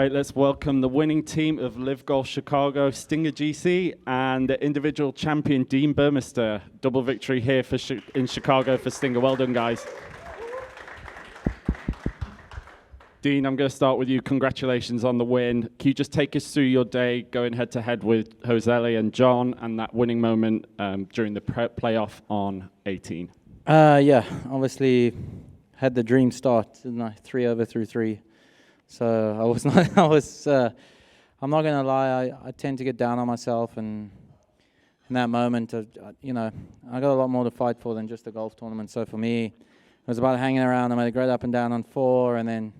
right, let's welcome the winning team of LIV Golf Chicago, Stinger GC, and the individual champion, Dean Burmester. Double victory here in Chicago for Stinger. Well done, guys. Dean, I'm going to start with you. Congratulations on the win. Can you just take us through your day going head-to-head with Josele and John and that winning moment during the playoff on 18? Yeah, obviously had the dream start, didn't I? 3 over through 3. So I'm not going to lie, I tend to get down on myself, and in that moment, I got a lot more to fight for than just a golf tournament. So for me, it was about hanging around. I made a great up and down on 4, and then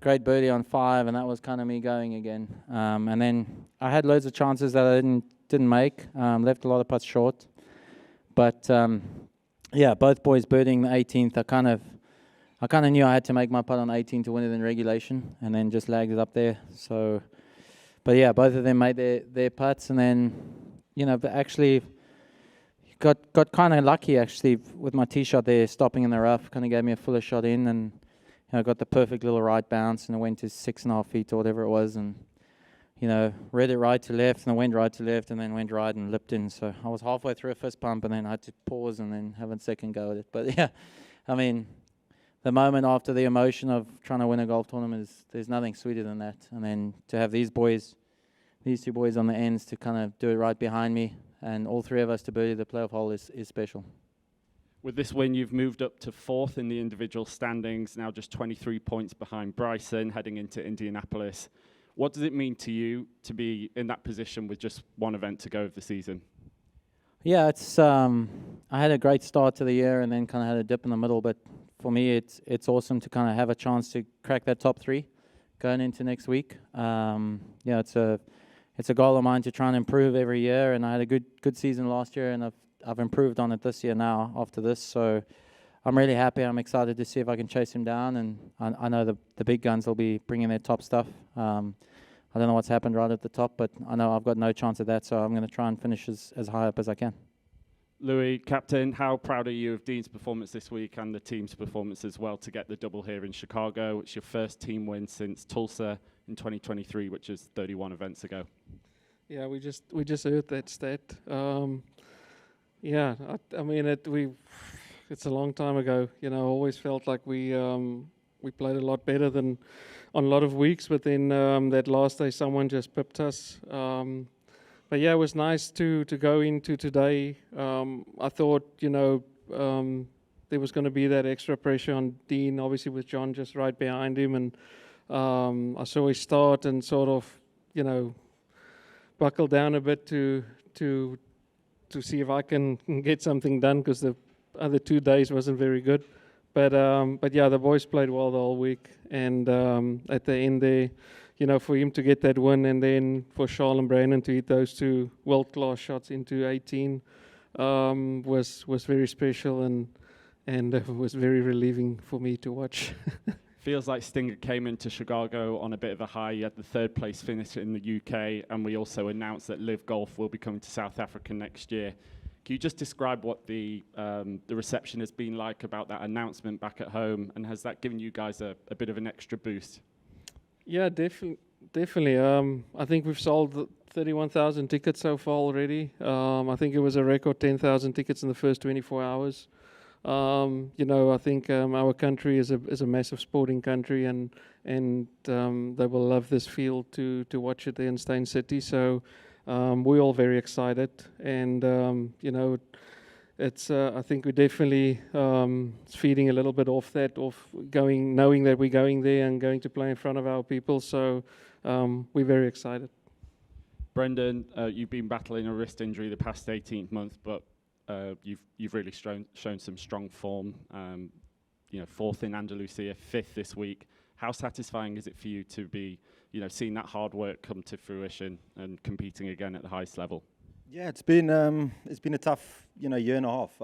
great birdie on 5, and that was kind of me going again. And then I had loads of chances that I didn't make, left a lot of putts short. But yeah, both boys birding the 18th, I kind of knew I had to make my putt on 18 to win it in regulation, and then just lagged it up there. So, but yeah, both of them made their putts, and then, but actually got kind of lucky actually with my tee shot there, stopping in the rough, kind of gave me a fuller shot in, and got the perfect little right bounce, and it went to 6.5 feet or whatever it was, and read it right to left, and I went right to left, and then went right and lipped in. So I was halfway through a fist pump, and then I had to pause and then have a second go at it. But yeah, I mean, the moment after the emotion of trying to win a golf tournament there's nothing sweeter than that. And then to have these two boys on the ends to kind of do it right behind me, and all 3 of us to birdie the playoff hole is special. With this win, you've moved up to 4th in the individual standings, now just 23 points behind Bryson, heading into Indianapolis. What does it mean to you to be in that position with just one event to go of the season? Yeah, it's I had a great start to the year and then kind of had a dip in the middle, but for me, it's awesome to kind of have a chance to crack that top 3 going into next week. It's a goal of mine to try and improve every year, and I had a good season last year, and I've improved on it this year now after this. So I'm really happy. I'm excited to see if I can chase him down, and I know the big guns will be bringing their top stuff. I don't know what's happened right at the top, but I know I've got no chance at that, so I'm going to try and finish as high up as I can. Louis, captain, how proud are you of Dean's performance this week and the team's performance as well to get the double here in Chicago? It's your first team win since Tulsa in 2023, which is 31 events ago. Yeah, we just heard that stat. Yeah, I mean it's a long time ago. I always felt like we played a lot better than on a lot of weeks, but then that last day someone just pipped us. But yeah, it was nice to go into today. I thought, there was going to be that extra pressure on Dean, obviously with John just right behind him. And I saw his start and sort of, buckle down a bit to see if I can get something done, because the other 2 days wasn't very good. But yeah, the boys played well the whole week. And at the end there, for him to get that win, and then for Charles and Brandon to hit those 2 world-class shots into 18 was very special, and it was very relieving for me to watch. Feels like Stinger came into Chicago on a bit of a high. You had the 3rd place finish in the UK, and we also announced that LIV Golf will be coming to South Africa next year. Can you just describe what the reception has been like about that announcement back at home, and has that given you guys a bit of an extra boost? Yeah, definitely. I think we've sold 31,000 tickets so far already. I think it was a record 10,000 tickets in the first 24 hours. I think our country is a massive sporting country, and they will love this field to watch it there in Steyn City. So we're all very excited, and it's I think we're definitely feeding a little bit off knowing that we're going there and going to play in front of our people. So we're very excited. Brendan, you've been battling a wrist injury the past 18 months, but you've really shown some strong form. 4th in Andalusia, 5th this week. How satisfying is it for you to be, seeing that hard work come to fruition and competing again at the highest level? Yeah, it's been a tough, year and a half.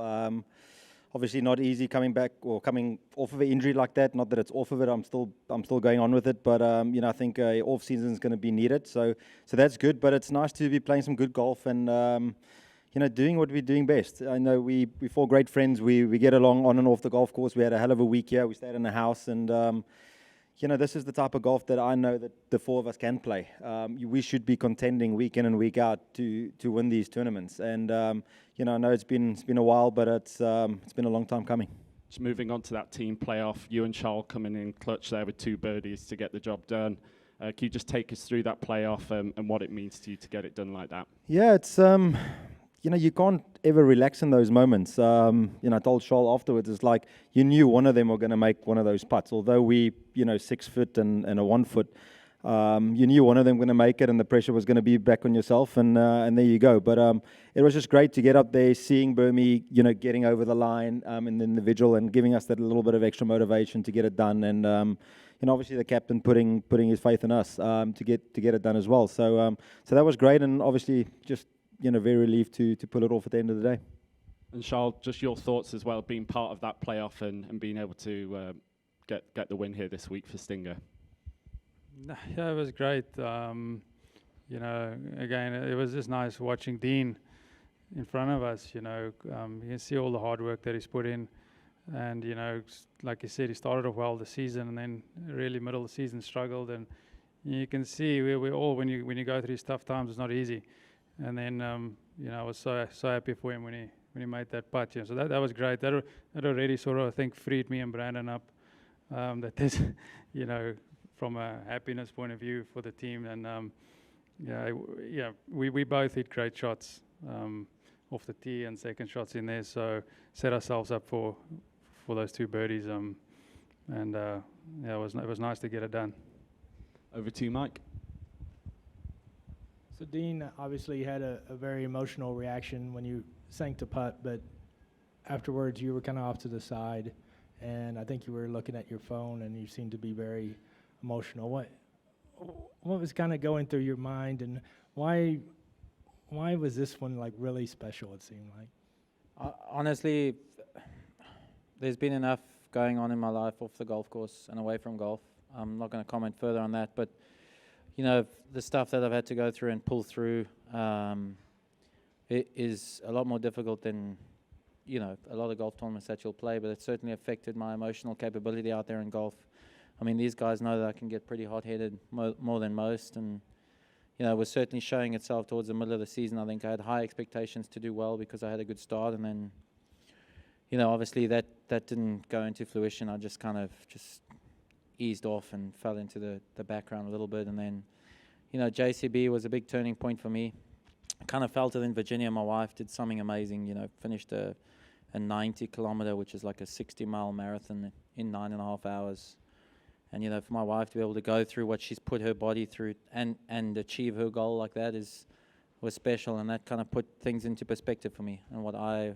Obviously not easy coming back or coming off of an injury like that. Not that it's off of it. I'm still going on with it. But I think off season is going to be needed. So that's good. But it's nice to be playing some good golf and doing what we're doing best. I know we're 4 great friends. We get along on and off the golf course. We had a hell of a week here. We stayed in the house, and this is the type of golf that I know that the four of us can play. We should be contending week in and week out to win these tournaments. And I know it's been a while, but it's been a long time coming. Just moving on to that team playoff, you and Charles coming in clutch there with 2 birdies to get the job done. Can you just take us through that playoff and what it means to you to get it done like that? Yeah, it's you can't ever relax in those moments. I told Charles afterwards, it's like you knew one of them were going to make one of those putts. Although we, 6 foot and a 1 foot, you knew one of them going to make it, and the pressure was going to be back on yourself, and there you go. But it was just great to get up there, seeing Burmy, getting over the line in the individual and giving us that little bit of extra motivation to get it done, and obviously the captain putting his faith in us to get it done as well. So that was great, and obviously just very relieved to pull it off at the end of the day. And Charles, just your thoughts as well, being part of that playoff and being able to get the win here this week for Stinger. Yeah, it was great. Again, it was just nice watching Dean in front of us. You can see all the hard work that he's put in, and like you said, he started off well the season, and then really middle of the season struggled. And you can see we all when you go through these tough times, it's not easy. And then I was so happy for him when he made that putt. So that was great. That already sort of I think freed me and Brandon up. That there's from a happiness point of view for the team, and we both hit great shots off the tee and second shots in there, so set ourselves up for those 2 birdies, it was nice to get it done. Over to you, Mike. So Dean, obviously you had a very emotional reaction when you sank the putt, but afterwards you were kind of off to the side, and I think you were looking at your phone, and you seemed to be very emotional. What was kind of going through your mind, and why was this one like really special? It seemed like. Honestly, there's been enough going on in my life off the golf course and away from golf. I'm not going to comment further on that, but the stuff that I've had to go through and pull through, it is a lot more difficult than a lot of golf tournaments that you'll play, but it certainly affected my emotional capability out there in golf. I mean, these guys know that I can get pretty hot-headed more than most, and it was certainly showing itself towards the middle of the season. I think I had high expectations to do well because I had a good start, and then obviously that didn't go into fruition. I just kind of eased off and fell into the background a little bit, and then JCB was a big turning point for me. I kind of felt it in Virginia. My wife did something amazing, finished a 90-kilometer, which is like a 60-mile marathon in 9.5 hours. And for my wife to be able to go through what she's put her body through and achieve her goal like that was special, and that kind of put things into perspective for me, and what I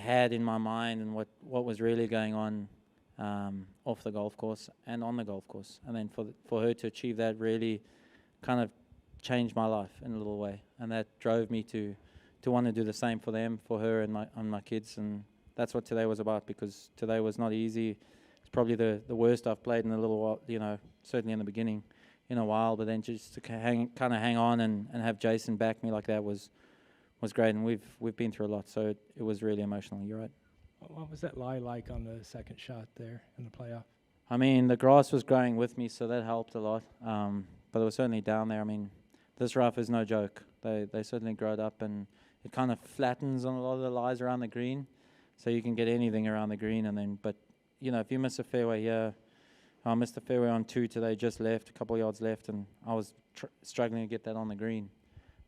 had in my mind, and what was really going on off the golf course and on the golf course. And then for her to achieve that really kind of changed my life in a little way, and that drove me to want to do the same for them, for her and my kids. And that's what today was about, because today was not easy. It's probably the worst I've played in a little while, certainly in the beginning, in a while. But then just to kind of hang on and have Jason back me like that was great. And we've been through a lot, so it was really emotional. You're right. What was that lie like on the second shot there in the playoff? I mean, the grass was growing with me, so that helped a lot. But it was certainly down there. I mean, this rough is no joke. They certainly growed up, and it kind of flattens on a lot of the lies around the green, so you can get anything around the green. And then, but if you miss a fairway here, I missed the fairway on 2 today, just left, a couple of yards left, and I was struggling to get that on the green,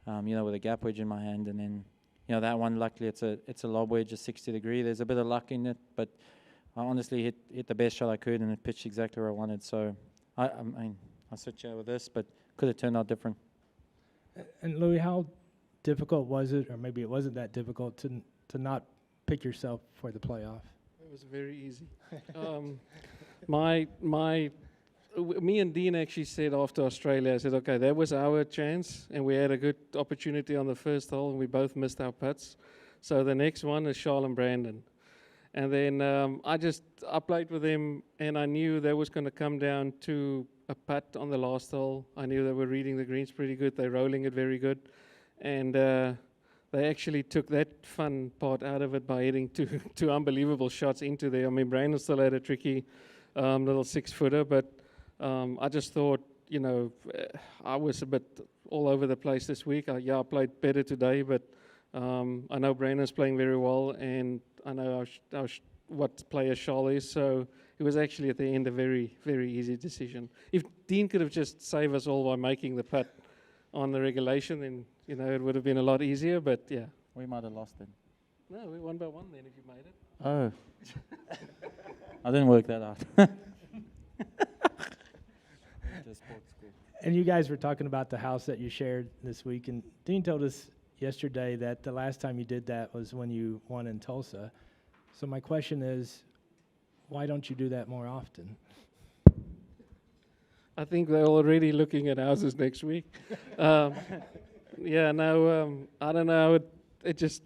with a gap wedge in my hand. And then, that one, luckily, it's a lob wedge, a 60-degree. There's a bit of luck in it, but I honestly hit the best shot I could, and it pitched exactly where I wanted. So, I mean, I sit here with this, but could have turned out different. And Louis, how difficult was it, or maybe it wasn't that difficult, to not pick yourself for the playoff? It was very easy. Me and Dean actually said after Australia, I said, okay, that was our chance, and we had a good opportunity on the first hole, and we both missed our putts. So the next one is Charles and Brandon. And then I played with them, and I knew that was going to come down to a putt on the last hole. I knew they were reading the greens pretty good. They're rolling it very good. And they actually took that fun part out of it by hitting two unbelievable shots into there. I mean, Brandon still had a tricky little 6-footer. But I just thought, I was a bit all over the place this week. I played better today, but I know Brandon's playing very well, and I know what player Charles is. So it was actually at the end a very, very easy decision. If Dean could have just saved us all by making the putt on the regulation, then it would have been a lot easier. But yeah, We might have lost it. no, we 1 by 1 then if you made it. Oh. I didn't work that out. Just sports school. And you guys were talking about the house that you shared this week, and Dean told us yesterday that the last time you did that was when you won in Tulsa. So my question is, why don't you do that more often? I think they're already looking at houses next week. I don't know. It's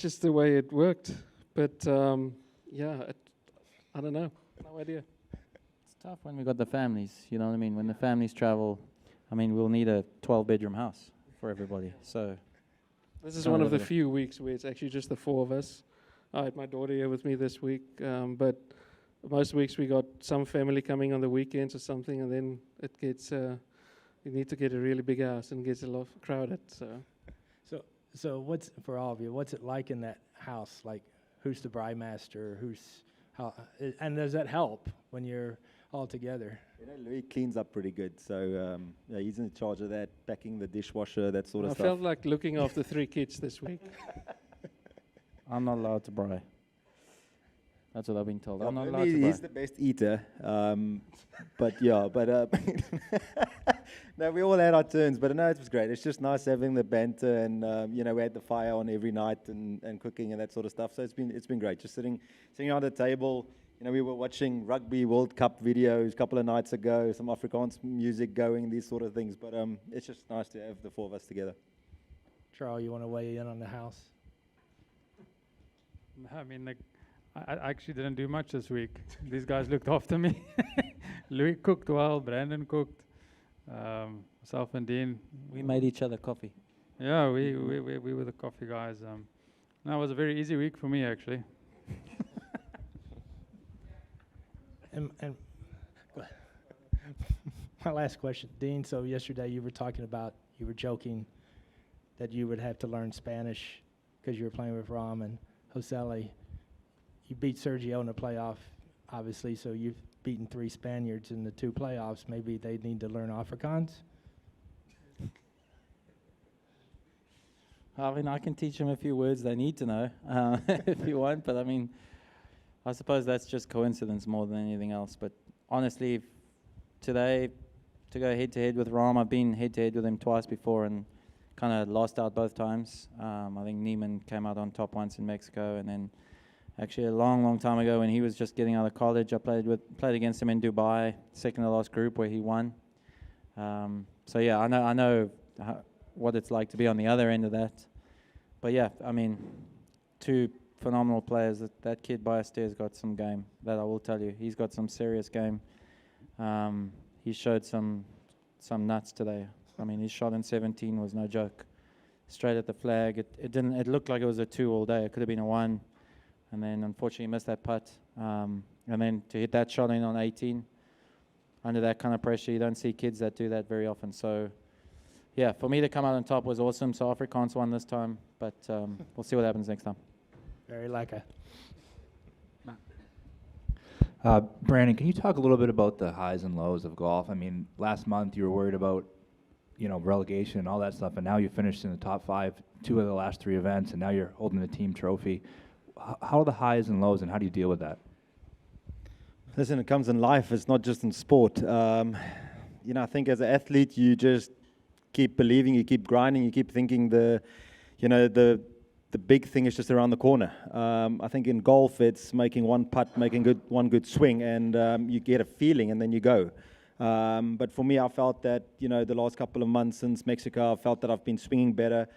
just the way it worked. But I don't know. No idea. It's tough when we got the families, you know what I mean? When the families travel, we'll need a 12-bedroom house for everybody. So This is Kinda one of the limited. few weeks where it's actually just the 4 of us. I had my daughter here with me this week, but most weeks we got some family coming on the weekends or something, and then it gets, you need to get a really big house and it gets a lot crowded. So what's, for all of you, what's it like in that house? Like, who's the brewmaster? And does that help when you're all together? Louis cleans up pretty good, so he's in charge of that, packing the dishwasher, that sort of I stuff. felt like looking after 3 kids this week. I'm not allowed to braai. That's what I've been told. I'm not allowed Louis, to he's braai. the best eater, no, we all had our turns, but no, it was great. It's just nice having the banter, and we had the fire on every night and cooking and that sort of stuff. So it's been great. Just sitting around the table. We were watching Rugby World Cup videos a couple of nights ago, some Afrikaans music going, these sort of things. But it's just nice to have the 4 of us together. Charles, you want to weigh in on the house? I actually didn't do much this week. These guys looked after me. Louis cooked well, Brandon cooked, myself and Dean. We made each other coffee. Yeah, we were the coffee guys. No, it was a very easy week for me, actually. And my last question, Dean, so yesterday you were talking about, you were joking that you would have to learn Spanish because you were playing with Ram and Josele. You beat Sergio in the playoff, obviously, so you've beaten 3 Spaniards in the 2 playoffs. Maybe they need to learn Afrikaans? I can teach them a few words they need to know if you want, but I suppose that's just coincidence more than anything else. But honestly, today, to go head-to-head with Ram, I've been head-to-head with him twice before and kind of lost out both times. I think Neiman came out on top once in Mexico, and then actually a long time ago when he was just getting out of college, I played against him in Dubai, second to last group where he won. So yeah, I know what it's like to be on the other end of that. But yeah, 2 phenomenal players. That kid Ballesteros got some game, that I will tell you. He's got some serious game. He showed some nuts today. His shot in 17 was no joke. Straight at the flag. It looked like it was a 2 all day. It could have been a 1. And then unfortunately missed that putt. And then to hit that shot in on 18, under that kind of pressure, you don't see kids that do that very often. So yeah, for me to come out on top was awesome. So Afrikaans won this time, but we'll see what happens next time. Very lekker. Brandon, can you talk a little bit about the highs and lows of golf? Last month you were worried about, relegation and all that stuff, and now you finished in the top 5, 2 of the last 3 events, and now you're holding the team trophy. How are the highs and lows, and how do you deal with that? Listen, it comes in life. It's not just in sport. I think as an athlete, you just keep believing, you keep grinding, you keep thinking the big thing is just around the corner. I think in golf, it's making one putt, making one good swing, and you get a feeling, and then you go. But for me, I felt that the last couple of months since Mexico, I felt that I've been swinging better.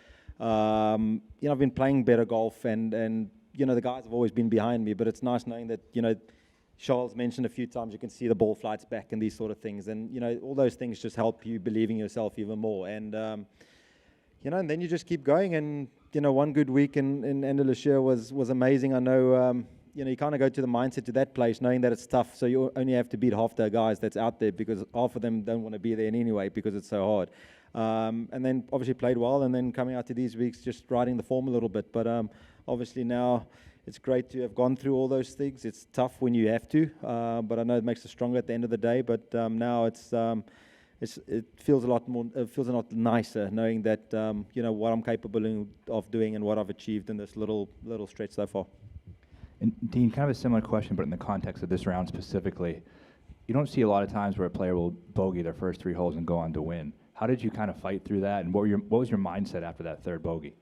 I've been playing better golf, and the guys have always been behind me. But it's nice knowing that Charles mentioned a few times you can see the ball flights back and these sort of things, and all those things just help you believe in yourself even more. And and then you just keep going. And one good week in Andalusia was amazing. I know you kind of go to the mindset to that place, knowing that it's tough. So you only have to beat half the guys that's out there, because half of them don't want to be there anyway because it's so hard. And then obviously played well, and then coming out to these weeks just riding the form a little bit. But obviously now it's great to have gone through all those things. It's tough when you have to, but I know it makes us stronger at the end of the day. But now it feels a lot more, it feels a lot nicer knowing that what I'm capable of doing and what I've achieved in this little stretch so far. And Dean, kind of a similar question, but in the context of this round specifically, you don't see a lot of times where a player will bogey their first 3 holes and go on to win. How did you kind of fight through that, and what was your mindset after that third bogey?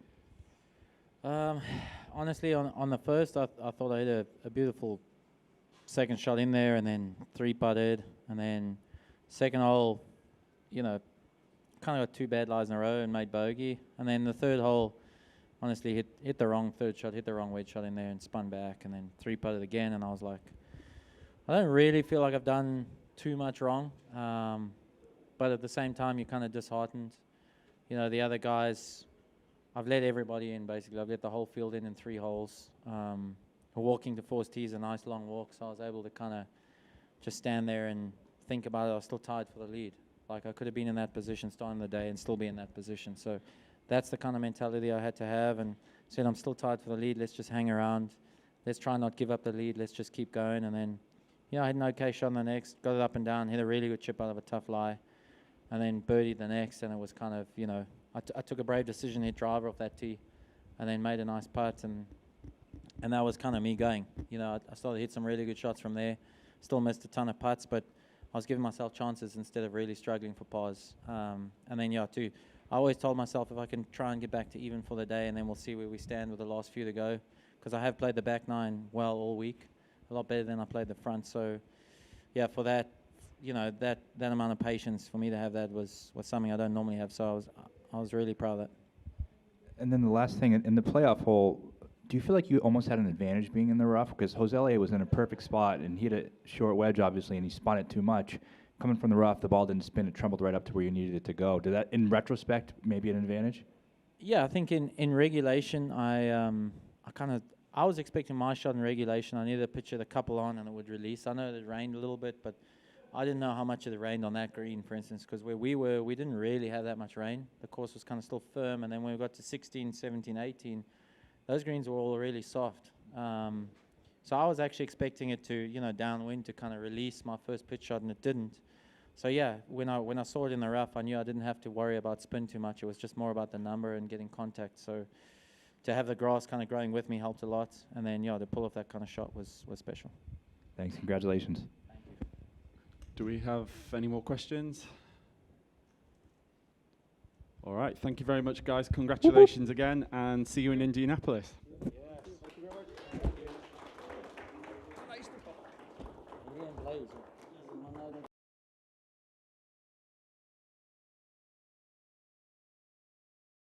Honestly, on the first, I thought I hit a beautiful second shot in there, and then 3-putted, and then second hole, kind of got 2 bad lies in a row and made bogey, and then the third hole, honestly hit the wrong third shot, hit the wrong wedge shot in there, and spun back, and then 3-putted again, and I was like, I don't really feel like I've done too much wrong, but at the same time, you're kind of disheartened. The other guys, I've let everybody in, basically. I've let the whole field in 3 holes. Walking to 4 tees, a nice long walk, so I was able to kind of just stand there and think about it. I was still tied for the lead. Like, I could have been in that position starting the day and still be in that position. So that's the kind of mentality I had to have, and said, I'm still tied for the lead. Let's just hang around. Let's try not give up the lead. Let's just keep going. And then, I had an okay shot on the next, got it up and down, hit a really good chip out of a tough lie, and then birdied the next, and it was kind of, I took a brave decision, hit driver off that tee, and then made a nice putt, and that was kind of me going. I started to hit some really good shots from there. Still missed a ton of putts, but I was giving myself chances instead of really struggling for pars. And then, I always told myself if I can try and get back to even for the day, and then we'll see where we stand with the last few to go, because I have played the back 9 well all week, a lot better than I played the front. So, for that, that amount of patience for me to have that was something I don't normally have. So I was really proud of that. And then the last thing, in the playoff hole, do you feel like you almost had an advantage being in the rough? Because Josele was in a perfect spot, and he had a short wedge, obviously, and he spun it too much. Coming from the rough, the ball didn't spin. It trembled right up to where you needed it to go. Did that, in retrospect, maybe an advantage? Yeah, I think in regulation, I was expecting my shot in regulation. I needed to pitch it a couple on, and it would release. I know it rained a little bit, but I didn't know how much it rained on that green, for instance, because where we were, we didn't really have that much rain. The course was kind of still firm, and then when we got to 16, 17, 18, those greens were all really soft. So I was actually expecting it to, downwind to kind of release my first pitch shot, and it didn't. So when I saw it in the rough, I knew I didn't have to worry about spin too much. It was just more about the number and getting contact. So to have the grass kind of growing with me helped a lot, and then to pull off that kind of shot was special. Thanks. Congratulations. Thank you. Do we have any more questions? All right. Thank you very much, guys. Congratulations again, and see you in Indianapolis.